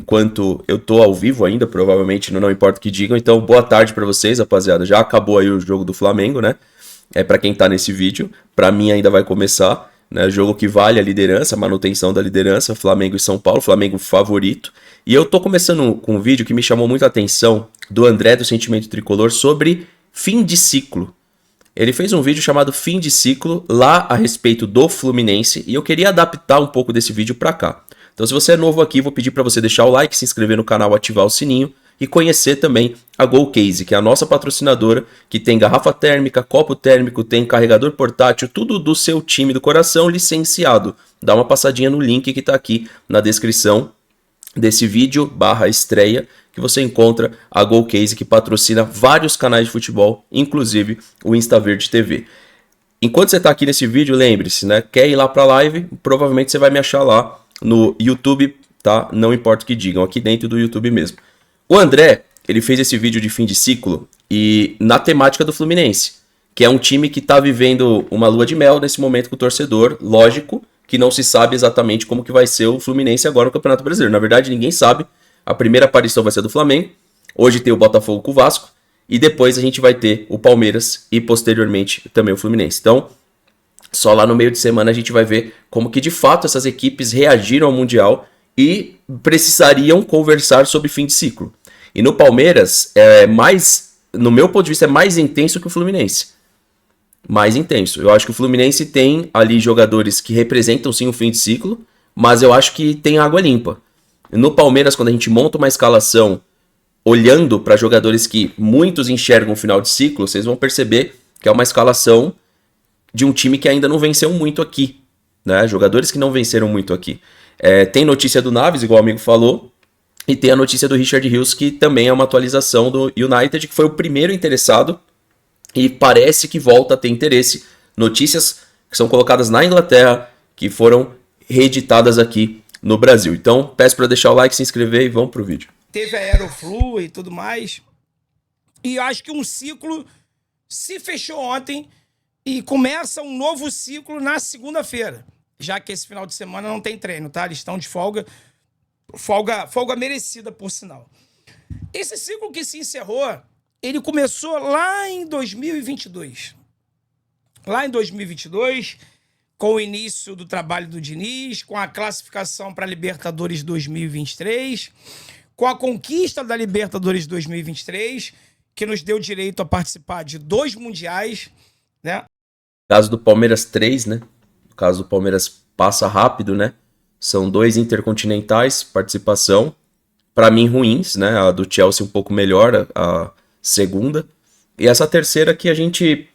enquanto eu tô ao vivo ainda, provavelmente, não importa o que digam. Então, boa tarde pra vocês, rapaziada. Já acabou aí o jogo do Flamengo, né? Pra quem tá nesse vídeo. Pra mim ainda vai começar, né? Jogo que vale a liderança, a manutenção da liderança, Flamengo e São Paulo, Flamengo favorito. E eu tô começando com um vídeo que me chamou muito a atenção, do André do Sentimento Tricolor, sobre fim de ciclo. Ele fez um vídeo chamado Fim de Ciclo, lá a respeito do Fluminense, e eu queria adaptar um pouco desse vídeo pra cá. Então, se você é novo aqui, vou pedir para você deixar o like, se inscrever no canal, ativar o sininho e conhecer também a GoCase, que é a nossa patrocinadora, que tem garrafa térmica, copo térmico, tem carregador portátil, tudo do seu time do coração licenciado. Dá uma passadinha no link que está aqui na descrição desse vídeo /estreia, que você encontra a GoCase, que patrocina vários canais de futebol, inclusive o InstaVerde TV. Enquanto você está aqui nesse vídeo, lembre-se, né? Quer ir lá para a live? Provavelmente você vai me achar lá no YouTube, tá? Não importa o que digam, aqui dentro do YouTube mesmo. O André, ele fez esse vídeo de fim de ciclo e na temática do Fluminense, que é um time que tá vivendo uma lua de mel nesse momento com o torcedor. Lógico que não se sabe exatamente como que vai ser o Fluminense agora no Campeonato Brasileiro. Na verdade, ninguém sabe. A primeira aparição vai ser do Flamengo. Hoje tem o Botafogo com o Vasco. E depois a gente vai ter o Palmeiras e posteriormente também o Fluminense. Então, só lá no meio de semana a gente vai ver como que de fato essas equipes reagiram ao Mundial e precisariam conversar sobre fim de ciclo. E no Palmeiras, no meu ponto de vista, é mais intenso que o Fluminense. Mais intenso. Eu acho que o Fluminense tem ali jogadores que representam sim o fim de ciclo, mas eu acho que tem água limpa. No Palmeiras, quando a gente monta uma escalação olhando para jogadores que muitos enxergam o final de ciclo, vocês vão perceber que é uma escalação de um time que ainda não venceu muito aqui, né? Jogadores que não venceram muito aqui. Tem notícia do Naves, igual o amigo falou, e tem a notícia do Richard Rios, que também é uma atualização do United, que foi o primeiro interessado e parece que volta a ter interesse. Notícias que são colocadas na Inglaterra, que foram reeditadas aqui no Brasil. Então, peço para deixar o like, se inscrever e vamos pro vídeo. Teve a Aeroflu e tudo mais. E eu acho que um ciclo se fechou ontem e começa um novo ciclo na segunda-feira, já que esse final de semana não tem treino, tá? Eles estão de folga, folga merecida, por sinal. Esse ciclo que se encerrou, ele começou lá em 2022. Lá em 2022, com o início do trabalho do Diniz, com a classificação para a Libertadores 2023, com a conquista da Libertadores 2023, que nos deu direito a participar de 2 mundiais, né? No caso do Palmeiras, 3, né? No caso do Palmeiras, passa rápido, né? São 2 intercontinentais, participação. Para mim, ruins, né? A do Chelsea um pouco melhor, a segunda. E essa terceira que a gente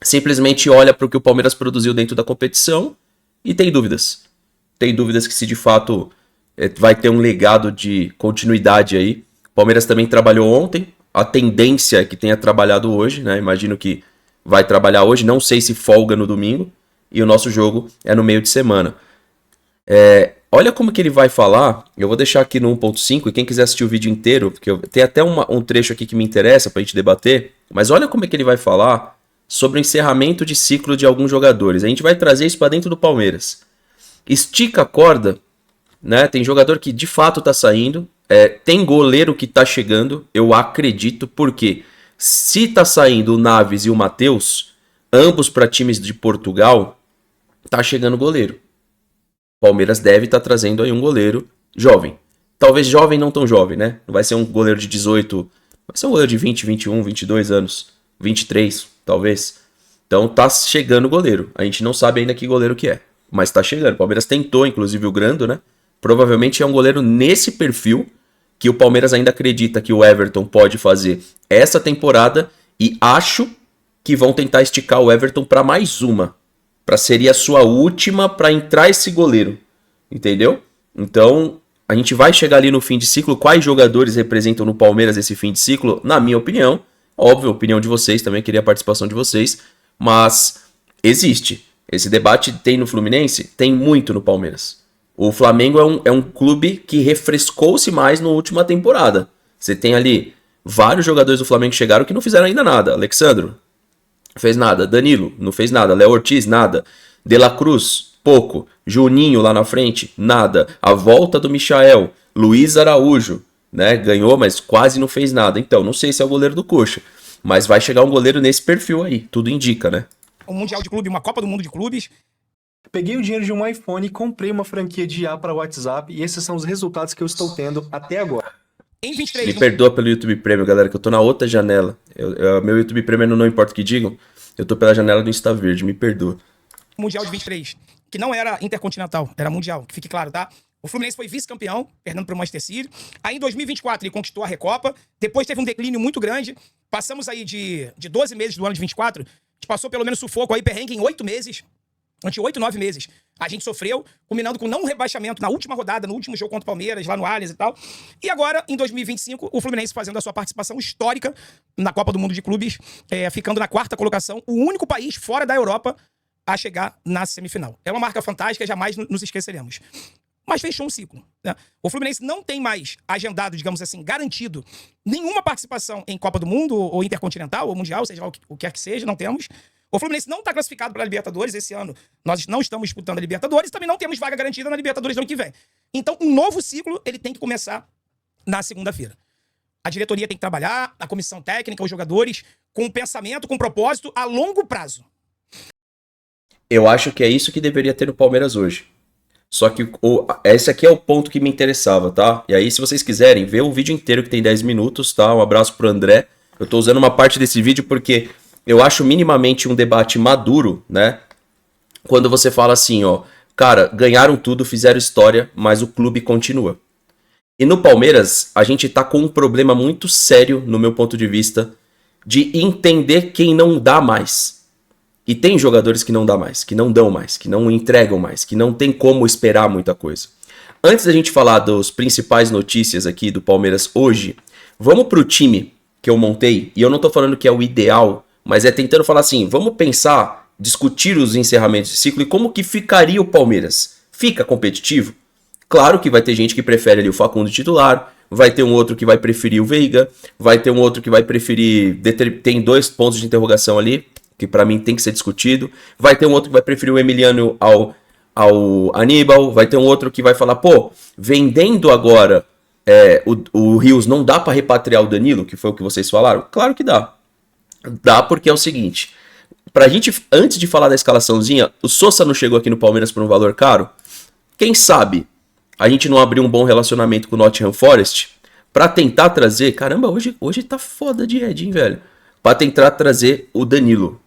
simplesmente olha para o que o Palmeiras produziu dentro da competição e tem dúvidas. Tem dúvidas que se de fato vai ter um legado de continuidade aí. O Palmeiras também trabalhou ontem. A tendência é que tenha trabalhado hoje, né? Imagino que vai trabalhar hoje, não sei se folga no domingo, e o nosso jogo é no meio de semana. Olha como que ele vai falar, eu vou deixar aqui no 1.5, e quem quiser assistir o vídeo inteiro, porque tem até um trecho aqui que me interessa pra gente debater, mas olha como é que ele vai falar sobre o encerramento de ciclo de alguns jogadores. A gente vai trazer isso pra dentro do Palmeiras. Estica a corda, né? Tem jogador que de fato tá saindo, tem goleiro que tá chegando, eu acredito, porque se tá saindo o Naves e o Matheus, ambos para times de Portugal, tá chegando goleiro. O Palmeiras deve estar trazendo aí um goleiro jovem. Talvez jovem, não tão jovem, né? Não vai ser um goleiro de 18, vai ser um goleiro de 20, 21, 22 anos, 23, talvez. Então tá chegando goleiro. A gente não sabe ainda que goleiro que é, mas tá chegando. O Palmeiras tentou, inclusive, o Grando, né? Provavelmente é um goleiro nesse perfil que o Palmeiras ainda acredita que o Everton pode fazer essa temporada e acho que vão tentar esticar o Everton para mais uma. Seria a sua última para entrar esse goleiro. Entendeu? Então, a gente vai chegar ali no fim de ciclo. Quais jogadores representam no Palmeiras esse fim de ciclo? Na minha opinião. Óbvio, a opinião de vocês também. Queria a participação de vocês. Mas existe. Esse debate tem no Fluminense? Tem muito no Palmeiras. O Flamengo é um clube que refrescou-se mais na última temporada. Você tem ali vários jogadores do Flamengo que chegaram que não fizeram ainda nada. Alexandro, não fez nada. Danilo, não fez nada. Léo Ortiz, nada. De La Cruz, Pouco. Juninho lá na frente? Nada. A volta do Michael. Luiz Araújo, né? Ganhou, mas quase não fez nada. Então, não sei se é o goleiro do Coxa. Mas vai chegar um goleiro nesse perfil aí. Tudo indica, né? Um Mundial de Clube, uma Copa do Mundo de Clubes. Peguei o dinheiro de um iPhone e comprei uma franquia de IA para WhatsApp. E esses são os resultados que eu estou tendo até agora. Em 23... Me perdoa pelo YouTube Premium, galera, que eu tô na outra janela. Meu YouTube Premium não importa o que digam. Eu tô pela janela do Insta Verde, me perdoa. Mundial de 23, que não era intercontinental, era mundial, que fique claro, tá? O Fluminense foi vice-campeão, perdendo para o Manchester City. Aí em 2024 ele conquistou a Recopa. Depois teve um declínio muito grande. Passamos aí de 12 meses do ano de 24. A gente passou pelo menos sufoco aí, perrengue em 8 meses. Durante 8, 9 meses. A gente sofreu, culminando com não rebaixamento na última rodada, no último jogo contra o Palmeiras, lá no Allianz e tal. E agora, em 2025, o Fluminense fazendo a sua participação histórica na Copa do Mundo de Clubes, ficando na 4ª colocação, o único país fora da Europa a chegar na semifinal. É uma marca fantástica, jamais nos esqueceremos. Mas fechou um ciclo, né? O Fluminense não tem mais agendado, digamos assim, garantido nenhuma participação em Copa do Mundo, ou Intercontinental, ou Mundial, seja lá o que quer que seja, não temos. O Fluminense não está classificado para a Libertadores esse ano. Nós não estamos disputando a Libertadores, também não temos vaga garantida na Libertadores do ano que vem. Então, um novo ciclo, ele tem que começar na segunda-feira. A diretoria tem que trabalhar, a comissão técnica, os jogadores, com um pensamento, com um propósito a longo prazo. Eu acho que é isso que deveria ter no Palmeiras hoje. Só que esse aqui é o ponto que me interessava, tá? E aí, se vocês quiserem, ver o vídeo inteiro que tem 10 minutos, tá? Um abraço pro André. Eu tô usando uma parte desse vídeo porque eu acho minimamente um debate maduro, né? Quando você fala assim, ó, cara, ganharam tudo, fizeram história, mas o clube continua. E no Palmeiras, a gente tá com um problema muito sério, no meu ponto de vista, de entender quem não dá mais. E tem jogadores que não dá mais, que não dão mais, que não entregam mais, que não tem como esperar muita coisa. Antes da gente falar das principais notícias aqui do Palmeiras hoje, vamos pro time que eu montei, e eu não tô falando que é o ideal, mas é tentando falar assim, vamos pensar, discutir os encerramentos de ciclo e como que ficaria o Palmeiras. Fica competitivo? Claro que vai ter gente que prefere ali o Facundo titular, vai ter um outro que vai preferir o Veiga, vai ter um outro que vai preferir... Tem 2 pontos de interrogação ali, que pra mim tem que ser discutido. Vai ter um outro que vai preferir o Emiliano ao Aníbal. Vai ter um outro que vai falar, pô, vendendo agora o Rios, não dá pra repatriar o Danilo, que foi o que vocês falaram? Claro que dá. Dá porque é o seguinte, pra gente, antes de falar da escalaçãozinha, o Sosa não chegou aqui no Palmeiras por um valor caro? Quem sabe a gente não abriu um bom relacionamento com o Nottingham Forest pra tentar trazer... Caramba, hoje tá foda de Ed, hein, velho? Pra tentar trazer o Danilo.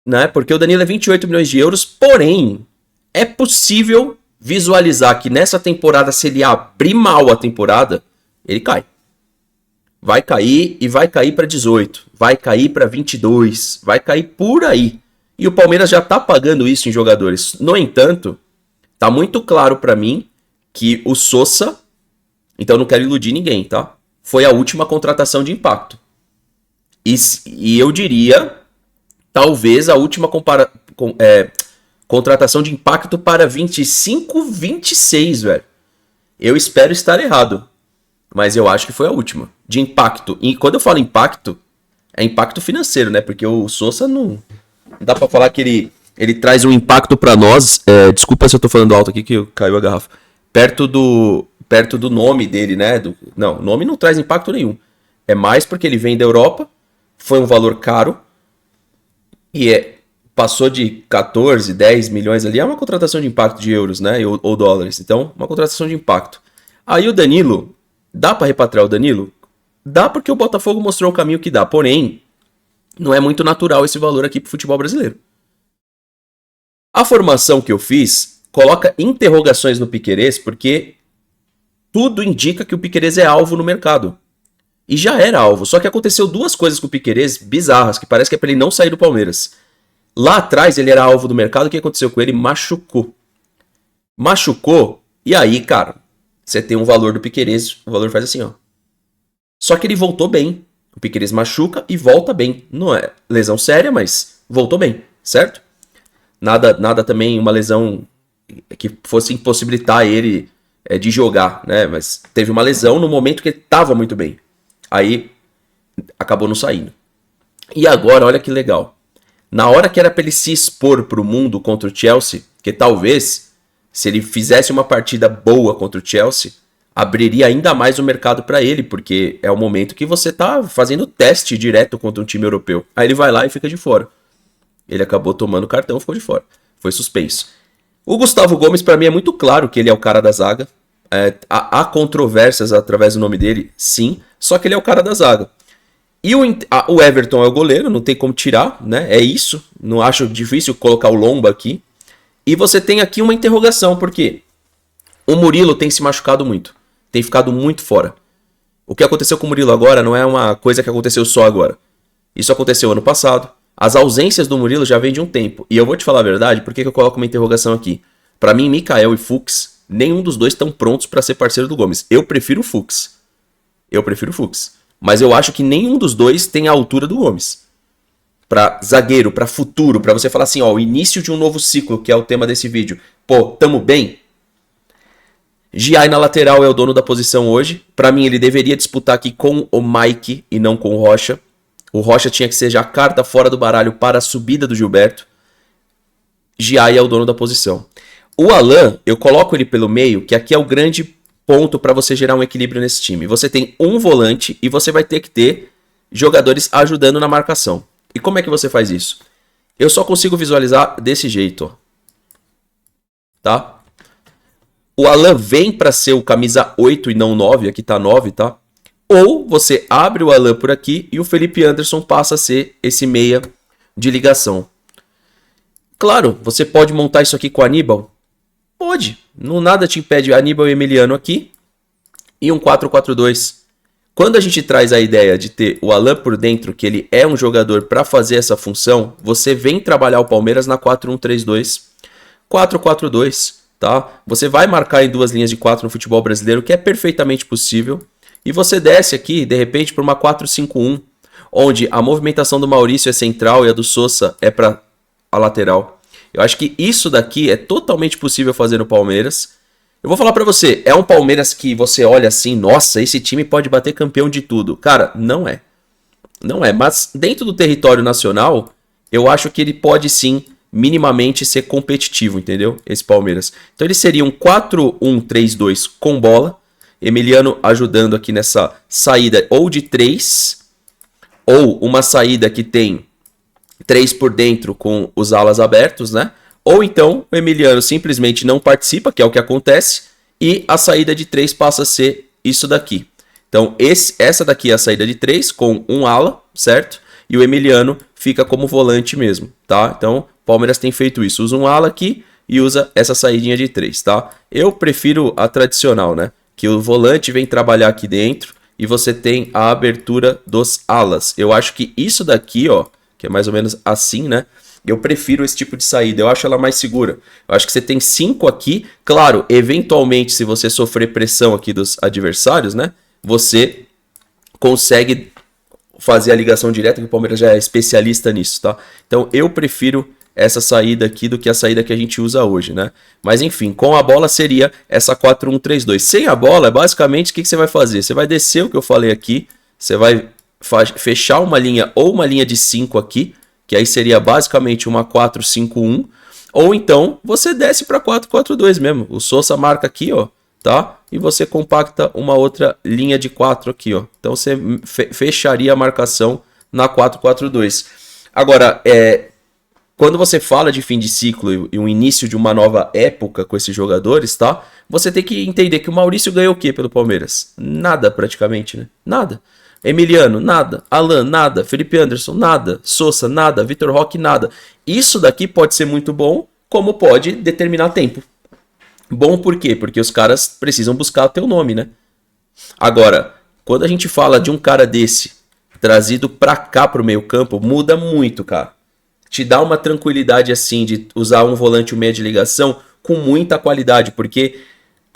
Né? Porque o Danilo é 28 milhões de euros, porém, é possível visualizar que nessa temporada, se ele abrir mal a temporada, ele cai. Vai cair e vai cair para 18, vai cair para 22, vai cair por aí. E o Palmeiras já tá pagando isso em jogadores. No entanto, tá muito claro para mim que o Sosa, então não quero iludir ninguém, tá? Foi a última contratação de impacto. E eu diria... Talvez a última contratação de impacto para 25, 26, velho. Eu espero estar errado. Mas eu acho que foi a última. De impacto. E quando eu falo impacto, é impacto financeiro, né? Porque o Sosa não dá pra falar que ele traz um impacto pra nós. Desculpa se eu tô falando alto aqui que caiu a garrafa. Perto do nome dele, né? Não, o nome não traz impacto nenhum. É mais porque ele vem da Europa. Foi um valor caro. E passou de 14, 10 milhões ali, é uma contratação de impacto de euros, né? Ou dólares. Então, uma contratação de impacto. Aí o Danilo, dá pra repatriar o Danilo? Dá porque o Botafogo mostrou o caminho que dá. Porém, não é muito natural esse valor aqui pro futebol brasileiro. A formação que eu fiz coloca interrogações no Piquerez, porque tudo indica que o Piquerez é alvo no mercado. E já era alvo, só que aconteceu 2 coisas com o Piquerez bizarras, que parece que é pra ele não sair do Palmeiras. Lá atrás ele era alvo do mercado, o que aconteceu com ele? Machucou, e aí, cara, você tem um valor do Piquerez, o valor faz assim, ó. Só que ele voltou bem, o Piquerez machuca e volta bem. Não é lesão séria, mas voltou bem, certo? Nada também, uma lesão que fosse impossibilitar ele de jogar, né? Mas teve uma lesão no momento que ele tava muito bem. Aí, acabou não saindo. E agora, olha que legal. Na hora que era pra ele se expor pro mundo contra o Chelsea, que talvez, se ele fizesse uma partida boa contra o Chelsea, abriria ainda mais o mercado pra ele, porque é o momento que você tá fazendo teste direto contra um time europeu. Aí ele vai lá e fica de fora. Ele acabou tomando cartão e ficou de fora. Foi suspenso. O Gustavo Gomes, pra mim, é muito claro que ele é o cara da zaga. Há controvérsias através do nome dele, sim. Só que ele é o cara da zaga. E o Everton é o goleiro, não tem como tirar, né? É isso. Não acho difícil colocar o Lomba aqui. E você tem aqui uma interrogação, porque o Murilo tem se machucado muito. Tem ficado muito fora. O que aconteceu com o Murilo agora não é uma coisa que aconteceu só agora. Isso aconteceu ano passado. As ausências do Murilo já vêm de um tempo. E eu vou te falar a verdade, por que eu coloco uma interrogação aqui? Pra mim, Mikael e Fuchs, nenhum dos dois estão prontos pra ser parceiro do Gomes. Eu prefiro o Fuchs. Mas eu acho que nenhum dos dois tem a altura do Gomes. Pra zagueiro, pra futuro, pra você falar assim, ó, o início de um novo ciclo, que é o tema desse vídeo. Pô, tamo bem? Giai na lateral é o dono da posição hoje. Pra mim, ele deveria disputar aqui com o Mike e não com o Rocha. O Rocha tinha que ser já carta fora do baralho para a subida do Gilberto. Giai é o dono da posição. O Alan, eu coloco ele pelo meio, que aqui é o grande ponto para você gerar um equilíbrio nesse time. Você tem um volante e você vai ter que ter jogadores ajudando na marcação. E como é que você faz isso? Eu só consigo visualizar desse jeito, ó. Tá? O Alan vem para ser o camisa 8 e não 9, aqui tá 9, tá? Ou você abre o Alan por aqui e o Felipe Anderson passa a ser esse meia de ligação. Claro, você pode montar isso aqui com o Aníbal? Pode. Não nada te impede Aníbal e Emiliano aqui. E um 4-4-2. Quando a gente traz a ideia de ter o Alan por dentro, que ele é um jogador para fazer essa função, você vem trabalhar o Palmeiras na 4-1-3-2. 4-4-2, tá? Você vai marcar em duas linhas de 4 no futebol brasileiro, que é perfeitamente possível. E você desce aqui, de repente, para uma 4-5-1, onde a movimentação do Maurício é central e a do Sousa é para a lateral. Eu acho que isso daqui é totalmente possível fazer no Palmeiras. Eu vou falar pra você, é um Palmeiras que você olha assim, nossa, esse time pode bater campeão de tudo. Cara, não é. Não é, mas dentro do território nacional, eu acho que ele pode sim, minimamente, ser competitivo, entendeu? Esse Palmeiras. Então ele seria um 4-1-3-2 com bola. Emiliano ajudando aqui nessa saída ou de 3, ou uma saída que tem 3 por dentro com os alas abertos, né? Ou então o Emiliano simplesmente não participa, que é o que acontece, e a saída de 3 passa a ser isso daqui. Então essa daqui é a saída de 3 com um ala, certo? E o Emiliano fica como volante mesmo, tá? Então o Palmeiras tem feito isso, usa um ala aqui e usa essa saídinha de 3, tá? Eu prefiro a tradicional, né? Que o volante vem trabalhar aqui dentro e você tem a abertura dos alas. Eu acho que isso daqui, ó, que é mais ou menos assim, né? Eu prefiro esse tipo de saída, eu acho ela mais segura. Eu acho que você tem 5 aqui, claro, eventualmente se você sofrer pressão aqui dos adversários, né? Você consegue fazer a ligação direta, que o Palmeiras já é especialista nisso, tá? Então eu prefiro essa saída aqui do que a saída que a gente usa hoje, né? Mas enfim, com a bola seria essa 4-1-3-2. Sem a bola, basicamente, o que você vai fazer? Você vai descer o que eu falei aqui, você vai fechar uma linha ou uma linha de 5 aqui, que aí seria basicamente uma 4-5-1, ou então você desce para 4-4-2 mesmo. O Sousa marca aqui, ó, tá? E você compacta uma outra linha de 4 aqui, ó. Então você fecharia a marcação na 4-4-2. Agora, quando você fala de fim de ciclo e o início de uma nova época com esses jogadores, tá? Você tem que entender que o Maurício ganhou o quê pelo Palmeiras? Nada praticamente, né? Nada. Emiliano, nada. Alan, nada. Felipe Anderson, nada. Sousa, nada. Vitor Roque, nada. Isso daqui pode ser muito bom, como pode determinar tempo. Bom por quê? Porque os caras precisam buscar o teu nome, né? Agora, quando a gente fala de um cara desse trazido pra cá pro meio campo, muda muito, cara. Te dá uma tranquilidade assim de usar um volante, um meia de ligação com muita qualidade, porque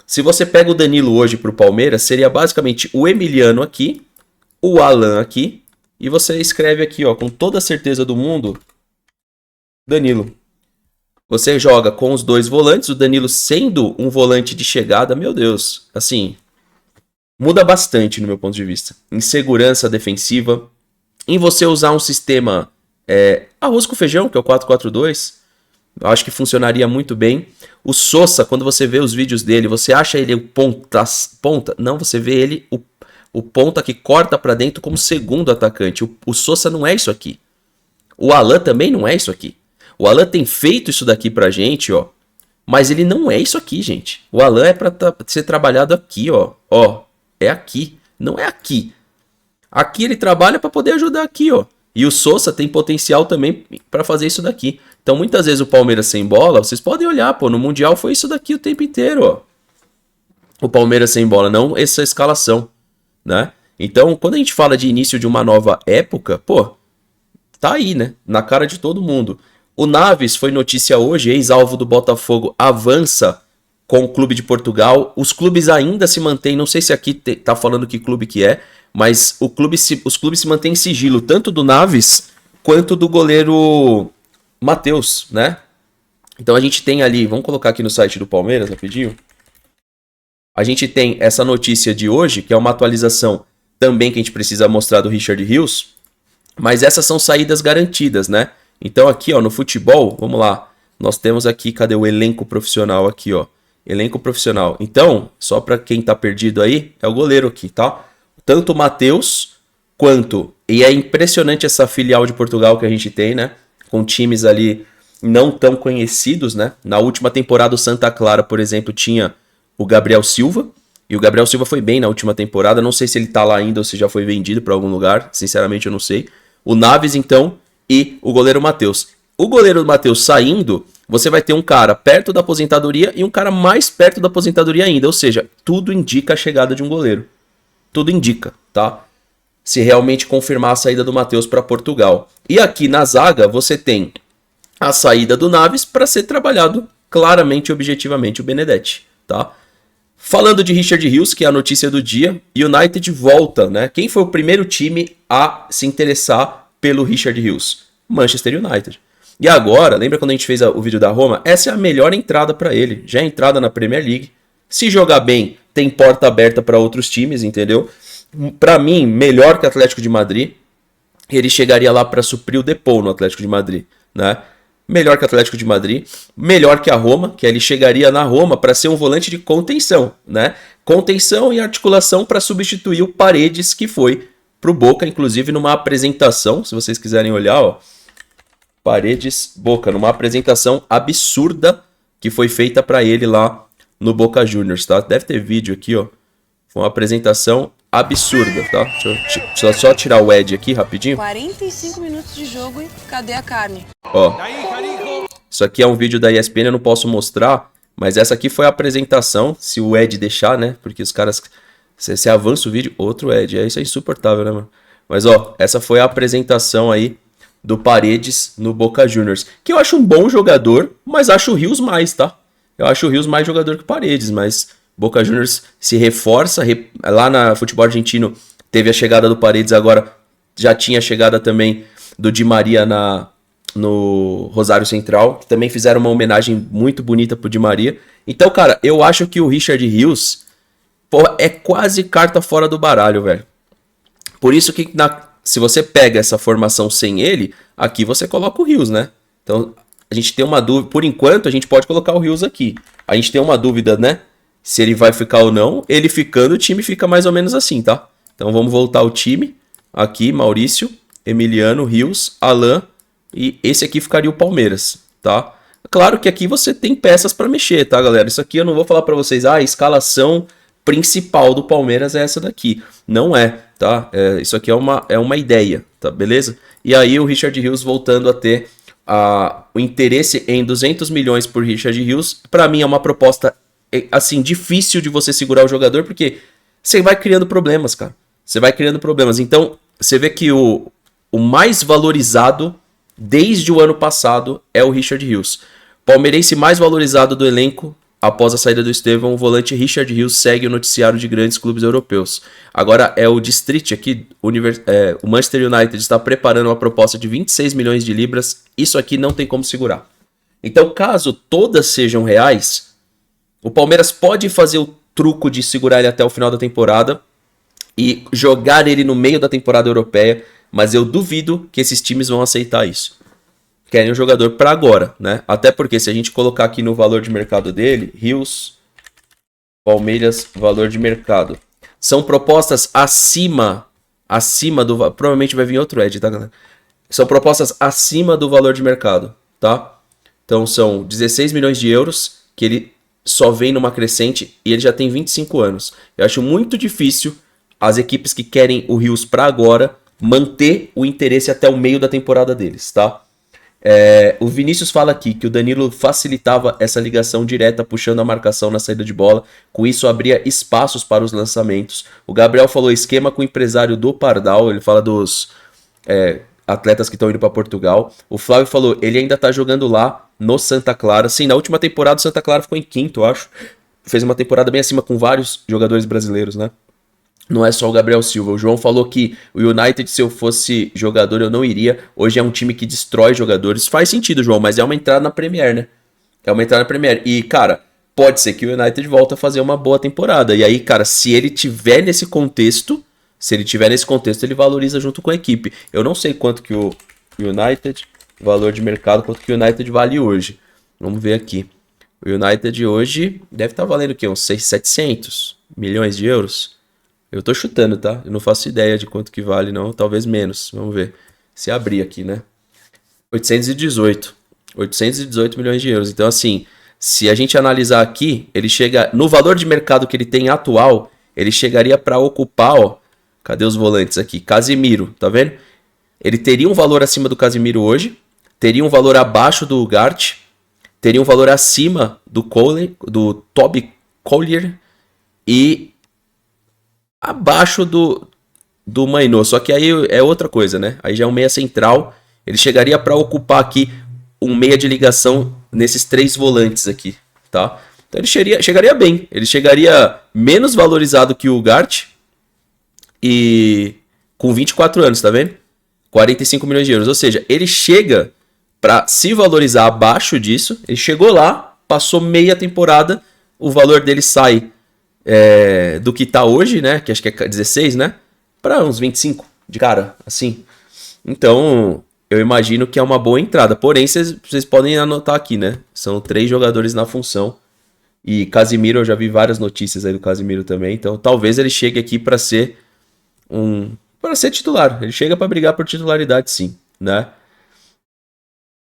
se você pega o Danilo hoje pro Palmeiras, seria basicamente o Emiliano aqui, o Alan aqui, e você escreve aqui, ó, com toda a certeza do mundo, Danilo. Você joga com os dois volantes, o Danilo sendo um volante de chegada, meu Deus, assim, muda bastante no meu ponto de vista. Em segurança defensiva, em você usar um sistema Arroz com feijão, que é o 4-4-2. Eu acho que funcionaria muito bem. O Sosa, quando você vê os vídeos dele, você acha ele o ponta? Não, você vê ele o ponta que corta pra dentro como segundo atacante. O Sosa não é isso aqui. O Alan também não é isso aqui. O Alan tem feito isso daqui pra gente, ó. Mas ele não é isso aqui, gente. O Alan é pra ser trabalhado aqui, ó. Ó, é aqui. Não é aqui. Aqui ele trabalha pra poder ajudar aqui, ó. E o Sosa tem potencial também pra fazer isso daqui. Então, muitas vezes o Palmeiras sem bola, vocês podem olhar, pô, no Mundial foi isso daqui o tempo inteiro, ó. O Palmeiras sem bola, não essa escalação, né? Então, quando a gente fala de início de uma nova época, pô, tá aí, né? Na cara de todo mundo. O Naves foi notícia hoje, ex-alvo do Botafogo, avança com o clube de Portugal. Os clubes ainda se mantêm, não sei se aqui tá falando que clube que é, mas os clubes se mantêm em sigilo, tanto do Naves quanto do goleiro Matheus, né? Então a gente tem ali, vamos colocar aqui no site do Palmeiras rapidinho. A gente tem essa notícia de hoje, que é uma atualização também que a gente precisa mostrar do Richard Rios, mas essas são saídas garantidas, né? Então aqui, ó, no futebol, vamos lá, nós temos aqui, cadê o elenco profissional aqui, ó? Elenco profissional. Então, só para quem tá perdido aí, é o goleiro aqui, tá? Tanto o Matheus quanto, e é impressionante essa filial de Portugal que a gente tem, né? Com times ali não tão conhecidos, né? Na última temporada o Santa Clara, por exemplo, tinha o Gabriel Silva, e o Gabriel Silva foi bem na última temporada, não sei se ele tá lá ainda ou se já foi vendido para algum lugar, sinceramente eu não sei. O Naves, então, e o goleiro Matheus. O goleiro Matheus saindo, você vai ter um cara perto da aposentadoria e um cara mais perto da aposentadoria ainda, ou seja, tudo indica a chegada de um goleiro. Tudo indica, tá? Se realmente confirmar a saída do Matheus para Portugal. E aqui na zaga você tem a saída do Naves para ser trabalhado claramente e objetivamente o Benedetti, tá? Falando de Richard Rios, que é a notícia do dia, United volta, né? Quem foi o primeiro time a se interessar pelo Richard Rios? Manchester United. E agora, lembra quando a gente fez o vídeo da Roma? Essa é a melhor entrada para ele. Já é entrada na Premier League. Se jogar bem, tem porta aberta para outros times, entendeu? Para mim, melhor que o Atlético de Madrid. Ele chegaria lá para suprir o Depou no Atlético de Madrid, né? Melhor que o Atlético de Madrid, melhor que a Roma, que ele chegaria na Roma para ser um volante de contenção, né? Contenção e articulação para substituir o Paredes, que foi pro Boca, inclusive numa apresentação, se vocês quiserem olhar, ó, Paredes Boca, numa apresentação absurda que foi feita para ele lá no Boca Juniors, tá? Deve ter vídeo aqui, ó. Foi uma apresentação absurda, tá? Deixa eu só tirar o Ed aqui rapidinho. 45 minutos de jogo e cadê a carne? Ó, isso aqui é um vídeo da ESPN, eu não posso mostrar, mas essa aqui foi a apresentação, se o Ed deixar, né? Porque os caras, você avança o vídeo, outro Ed, isso é insuportável, né, mano? Mas, ó, essa foi a apresentação aí do Paredes no Boca Juniors, que eu acho um bom jogador, mas acho o Rios mais, tá? Eu acho o Rios mais jogador que o Paredes, mas Boca Juniors se reforça, lá na futebol argentino teve a chegada do Paredes, agora já tinha a chegada também do Di Maria no Rosário Central, que também fizeram uma homenagem muito bonita pro Di Maria. Então, cara, eu acho que o Richard Rios, pô, é quase carta fora do baralho, velho. Por isso que se você pega essa formação sem ele, aqui você coloca o Rios, né? Então, a gente tem uma dúvida, por enquanto a gente pode colocar o Rios aqui. A gente tem uma dúvida, né? Se ele vai ficar ou não. Ele ficando, o time fica mais ou menos assim, tá? Então vamos voltar ao time. Aqui, Maurício, Emiliano, Rios, Alan, e esse aqui ficaria o Palmeiras, tá? Claro que aqui você tem peças para mexer, tá, galera? Isso aqui eu não vou falar para vocês, a escalação principal do Palmeiras é essa daqui. Não é, tá? Isso aqui é uma ideia, tá? Beleza? E aí o Richard Rios voltando a ter o interesse em 200 milhões por Richard Rios, para mim é uma proposta assim difícil de você segurar o jogador, porque você vai criando problemas, cara. Você vai criando problemas. Então, você vê que o mais valorizado desde o ano passado é o Richard Rios. Palmeirense mais valorizado do elenco após a saída do Estevão, o volante Richard Rios segue o noticiário de grandes clubes europeus. Agora é o District aqui, o Manchester United está preparando uma proposta de 26 milhões de libras. Isso aqui não tem como segurar. Então, caso todas sejam reais, o Palmeiras pode fazer o truco de segurar ele até o final da temporada e jogar ele no meio da temporada europeia, mas eu duvido que esses times vão aceitar isso. querem um jogador para agora, né? Até porque se a gente colocar aqui no valor de mercado dele, Rios, Palmeiras, valor de mercado. São propostas acima do... Provavelmente vai vir outro Ed, tá, galera? São propostas acima do valor de mercado, tá? Então são 16 milhões de euros, que ele só vem numa crescente e ele já tem 25 anos. Eu acho muito difícil as equipes que querem o Rios para agora manter o interesse até o meio da temporada deles, tá? O Vinícius fala aqui que o Danilo facilitava essa ligação direta, puxando a marcação na saída de bola. Com isso, abria espaços para os lançamentos. O Gabriel falou esquema com o empresário do Pardal. Ele fala dos atletas que estão indo para Portugal. O Flávio falou, ele ainda tá jogando lá no Santa Clara. Sim, na última temporada o Santa Clara ficou em quinto, eu acho. Fez uma temporada bem acima com vários jogadores brasileiros, né? Não é só o Gabriel Silva. O João falou que o United, se eu fosse jogador, eu não iria. Hoje é um time que destrói jogadores. Faz sentido, João, mas é uma entrada na Premier, né? É uma entrada na Premier. E, cara, pode ser que o United volte a fazer uma boa temporada. E aí, cara, se ele tiver nesse contexto, ele valoriza junto com a equipe. Eu não sei quanto que o United, valor de mercado, quanto que o United vale hoje. Vamos ver aqui. O United hoje deve estar valendo o quê? Uns 700 milhões de euros? Eu tô chutando, tá? Eu não faço ideia de quanto que vale, não. Talvez menos. Vamos ver. Se abrir aqui, né? 818 milhões de euros. Então, assim, se a gente analisar aqui, ele chega... No valor de mercado que ele tem atual, ele chegaria para ocupar, ó... Cadê os volantes aqui? Casemiro, tá vendo? Ele teria um valor acima do Casemiro hoje, teria um valor abaixo do Ugarte, teria um valor acima do Toby Collier e abaixo do Mainô. Só que aí é outra coisa, né? Aí já é um meia central. Ele chegaria para ocupar aqui um meia de ligação nesses três volantes aqui, tá? Então ele chegaria bem. Ele chegaria menos valorizado que o Ugarte e com 24 anos, tá vendo? 45 milhões de euros. Ou seja, ele chega para se valorizar abaixo disso. Ele chegou lá, passou meia temporada, o valor dele sai do que tá hoje, né? Que acho que é 16, né? Para uns 25 de cara, assim. Então, eu imagino que é uma boa entrada. Porém, vocês podem anotar aqui, né? São 3 jogadores na função. E Casemiro, eu já vi várias notícias aí do Casemiro também. Então, talvez ele chegue aqui para ser titular. Ele chega para brigar por titularidade, sim, né?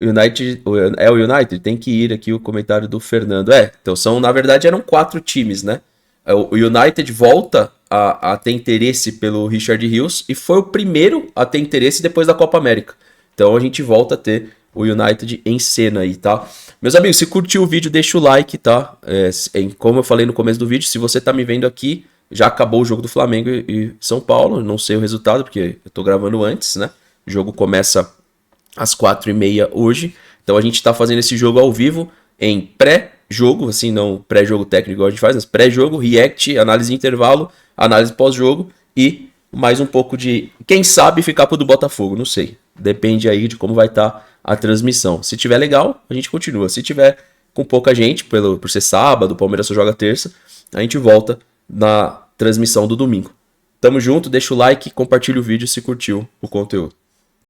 O United tem que ir aqui o comentário do Fernando. Então na verdade eram 4 times, né? O United volta a ter interesse pelo Richard Rios e foi o primeiro a ter interesse depois da Copa América. Então a gente volta a ter o United em cena aí, tá? Meus amigos, se curtiu o vídeo, deixa o like, tá? Como eu falei no começo do vídeo, se você tá me vendo aqui, já acabou o jogo do Flamengo e São Paulo. Não sei o resultado, porque eu tô gravando antes, né? O jogo começa às 4h30 hoje. Então a gente tá fazendo esse jogo ao vivo em pré-jogo, assim, não pré-jogo técnico igual a gente faz, mas pré-jogo, react, análise de intervalo, análise pós-jogo e mais um pouco de, quem sabe, ficar pro do Botafogo, não sei. Depende aí de como vai estar a transmissão. Se tiver legal, a gente continua. Se tiver com pouca gente, por ser sábado, o Palmeiras só joga terça, a gente volta na transmissão do domingo. Tamo junto, deixa o like, compartilha o vídeo se curtiu o conteúdo.